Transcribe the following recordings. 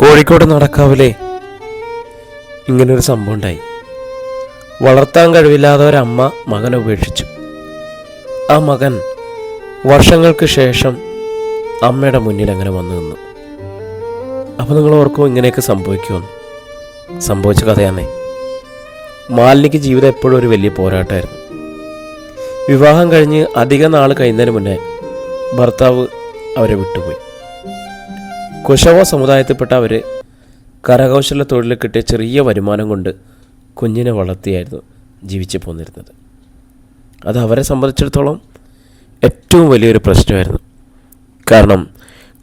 കോഴിക്കോട് നടക്കാവിലെ ഇങ്ങനൊരു സംഭവം ഉണ്ടായി. വളർത്താൻ കഴിവില്ലാതെ ഒരമ്മ മകനെ ഉപേക്ഷിച്ചു. ആ മകൻ വർഷങ്ങൾക്ക് ശേഷം അമ്മയുടെ മുന്നിൽ അങ്ങനെ വന്നു നിന്നു. അപ്പോൾ നിങ്ങൾ ഓർക്കും ഇങ്ങനെയൊക്കെ സംഭവിക്കുമെന്ന്. സംഭവിച്ച കഥയാണേ. മാലിനിക്ക് ജീവിതം എപ്പോഴും ഒരു വലിയ പോരാട്ടമായിരുന്നു. വിവാഹം കഴിഞ്ഞ് അധിക നാൾ കഴിയുന്നതിന് മുന്നേ ഭർത്താവ് അവരെ വിട്ടുപോയി. കുശവ സമുദായത്തിൽപ്പെട്ട അവർ കരകൗശല തൊഴിൽ കിട്ടിയ ചെറിയ വരുമാനം കൊണ്ട് കുഞ്ഞിനെ വളർത്തിയായിരുന്നു ജീവിച്ചു പോന്നിരുന്നത്. അത് അവരെ സംബന്ധിച്ചിടത്തോളം ഏറ്റവും വലിയൊരു പ്രശ്നമായിരുന്നു. കാരണം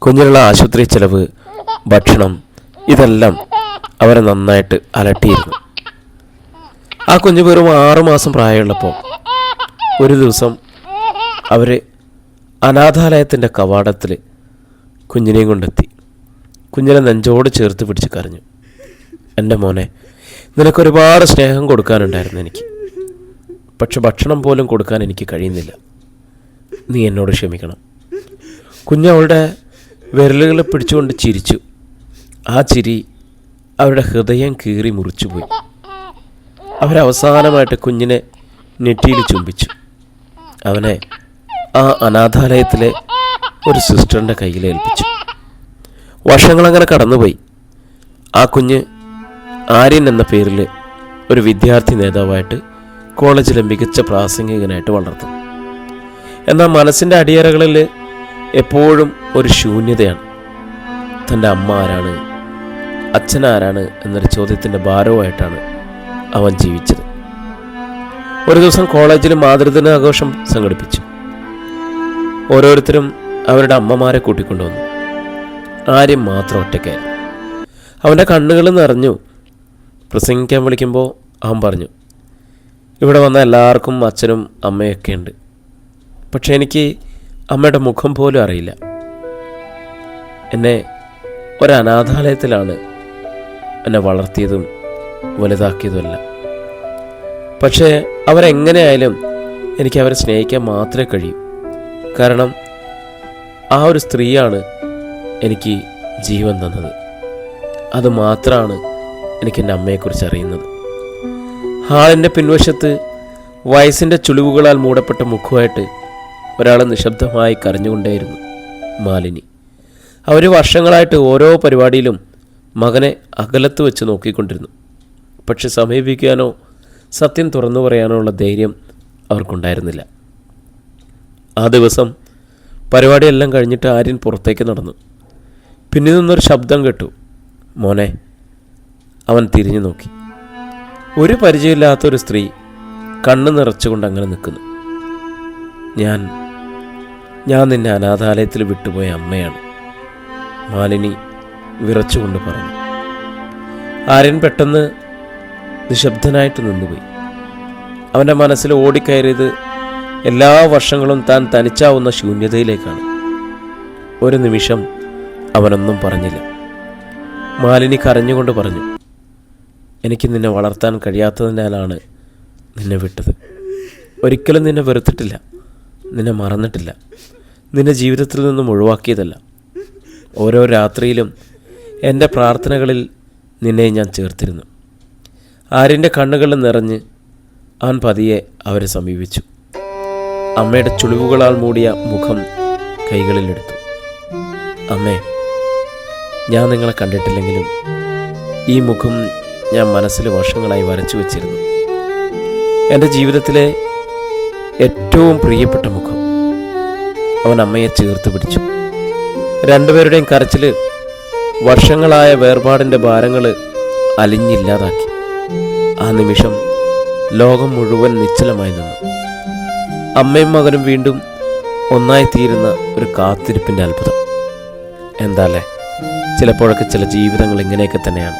കുഞ്ഞിനുള്ള ആശുപത്രി ചെലവ്, ഭക്ഷണം, ഇതെല്ലാം അവരെ നന്നായിട്ട് അലട്ടിയിരുന്നു. ആ കുഞ്ഞ് വെറും 6 മാസം പ്രായമുള്ളപ്പോൾ ഒരു ദിവസം അവർ അനാഥാലയത്തിൻ്റെ കവാടത്തിൽ കുഞ്ഞിനെയും കൊണ്ടെത്തി. കുഞ്ഞിനെ നെഞ്ചോട് ചേർത്ത് പിടിച്ച് കരഞ്ഞു. എൻ്റെ മോനെ, നിനക്കൊരുപാട് സ്നേഹം കൊടുക്കാനുണ്ടായിരുന്നു എനിക്ക്. പക്ഷെ ഭക്ഷണം പോലും കൊടുക്കാൻ എനിക്ക് കഴിയുന്നില്ല. നീ എന്നോട് ക്ഷമിക്കണം. കുഞ്ഞവളുടെ വിരലുകളെ പിടിച്ചുകൊണ്ട് ചിരിച്ചു. ആ ചിരി അവരുടെ ഹൃദയം കീറി മുറിച്ചുപോയി. അവരവസാനമായിട്ട് കുഞ്ഞിനെ നെറ്റിയിൽ ചുംബിച്ചു. അവനെ ആ അനാഥാലയത്തിലെ ഒരു സിസ്റ്ററിൻ്റെ കയ്യിൽ ഏൽപ്പിച്ചു. വർഷങ്ങളങ്ങനെ കടന്നുപോയി. ആ കുഞ്ഞ് ആര്യൻ എന്ന പേരിൽ ഒരു വിദ്യാർത്ഥി നേതാവായിട്ട് കോളേജിലെ മികച്ച പ്രാസംഗികനായിട്ട് വളർന്നു. എന്നാൽ മനസ്സിൻ്റെ അടിയറകളിൽ എപ്പോഴും ഒരു ശൂന്യതയാണ്. തൻ്റെ അമ്മ ആരാണ്, അച്ഛൻ ആരാണ് എന്നൊരു ചോദ്യത്തിൻ്റെ ഭാരവുമായിട്ടാണ് അവൻ ജീവിച്ചത്. ഒരു ദിവസം കോളേജിൽ മാതൃദിനാഘോഷം സംഘടിപ്പിച്ചു. ഓരോരുത്തരും അവരുടെ അമ്മമാരെ കൂട്ടിക്കൊണ്ടുവന്നു. ആര്യം മാത്രം ഒറ്റയ്ക്കായിരുന്നു. അവൻ്റെ കണ്ണുകൾ നിറഞ്ഞു. പ്രസംഗിക്കാൻ വിളിക്കുമ്പോൾ അവൻ പറഞ്ഞു, ഇവിടെ വന്ന എല്ലാവർക്കും അച്ഛനും അമ്മയൊക്കെ ഉണ്ട്. പക്ഷെ എനിക്ക് അമ്മയുടെ മുഖം പോലും അറിയില്ല. എന്നെ ഒരനാഥാലയത്തിലാണ് എന്നെ വളർത്തിയതും വലുതാക്കിയതുമല്ല. പക്ഷേ അവരെങ്ങനെയായാലും എനിക്ക് അവരെ സ്നേഹിക്കാൻ മാത്രമേ കഴിയൂ. കാരണം ആ ഒരു സ്ത്രീയാണ് എനിക്ക് ജീവൻ തന്നത്. അത് മാത്രമാണ് എനിക്ക് എൻ്റെ അമ്മയെക്കുറിച്ച് അറിയുന്നത്. ഹാളിൻ്റെ പിൻവശത്ത് വയസ്സിൻ്റെ ചുളിവുകളാൽ മൂടപ്പെട്ട മുഖമായിട്ട് ഒരാൾ നിശബ്ദമായി കരഞ്ഞുകൊണ്ടേയിരുന്നു. മാലിനി. അവർ വർഷങ്ങളായിട്ട് ഓരോ പരിപാടിയിലും മകനെ അകലത്ത് വെച്ച് നോക്കിക്കൊണ്ടിരുന്നു. പക്ഷെ സമീപിക്കാനോ സത്യം തുറന്നു പറയാനോ ഉള്ള ധൈര്യം അവർക്കുണ്ടായിരുന്നില്ല. ആ ദിവസം പരിപാടിയെല്ലാം കഴിഞ്ഞിട്ട് ആര്യൻ പുറത്തേക്ക് നടന്നു. പിന്നിൽ നിന്നൊരു ശബ്ദം കേട്ടു, മോനെ. അവൻ തിരിഞ്ഞു നോക്കി. ഒരു പരിചയമില്ലാത്തൊരു സ്ത്രീ കണ്ണ് നിറച്ചുകൊണ്ട് അങ്ങനെ നിൽക്കുന്നു. ഞാൻ നിന്നെ അനാഥാലയത്തിൽ വിട്ടുപോയ അമ്മയാണ്, മാലിനി വിറച്ചുകൊണ്ട് പറഞ്ഞു. ആര്യൻ പെട്ടെന്ന് നിശബ്ദനായിട്ട് നിന്നുപോയി. അവൻ്റെ മനസ്സിൽ ഓടിക്കയറിയത് എല്ലാ വർഷങ്ങളും താൻ തനിച്ചാവുന്ന ശൂന്യതയിലേക്കാണ്. ഒരു നിമിഷം അവനൊന്നും പറഞ്ഞില്ല. മാലിനി കരഞ്ഞുകൊണ്ട് പറഞ്ഞു, എനിക്ക് നിന്നെ വളർത്താൻ കഴിയാത്തതിനാലാണ് നിന്നെ വിട്ടത്. ഒരിക്കലും നിന്നെ വെറുത്തിട്ടില്ല, നിന്നെ മറന്നിട്ടില്ല, നിന്നെ ജീവിതത്തിൽ നിന്നും ഒഴിവാക്കിയതല്ല. ഓരോ രാത്രിയിലും എൻ്റെ പ്രാർത്ഥനകളിൽ നിന്നെ ഞാൻ ചേർത്തിരുന്നു. ആര്യൻ്റെ കണ്ണുകൾ നിറഞ്ഞ് അവൻ പതിയെ അവരെ സമീപിച്ചു. അമ്മയുടെ ചുളിവുകളാൽ മൂടിയ മുഖം കൈകളിലെടുത്തു. അമ്മേ, ഞാൻ നിങ്ങളെ കണ്ടിട്ടില്ലെങ്കിലും ഈ മുഖം ഞാൻ മനസ്സിൽ വർഷങ്ങളായി വരച്ചു വച്ചിരുന്നു. എൻ്റെ ജീവിതത്തിലെ ഏറ്റവും പ്രിയപ്പെട്ട മുഖം. അവൻ അമ്മയെ ചേർത്ത് പിടിച്ചു. രണ്ടുപേരുടെയും കരച്ചിൽ വർഷങ്ങളായ വേർപാടിൻ്റെ ഭാരങ്ങൾ അലിഞ്ഞില്ലാതാക്കി. ആ നിമിഷം ലോകം മുഴുവൻ നിശ്ചലമായി നിന്നു. അമ്മയും മകനും വീണ്ടും ഒന്നായി തീരുന്ന ഒരു കാത്തിരിപ്പിൻ്റെ അത്ഭുതം. എന്താല്ലേ, ചിലപ്പോഴൊക്കെ ചില ജീവിതങ്ങൾ ഇങ്ങനെയൊക്കെ തന്നെയാണ്.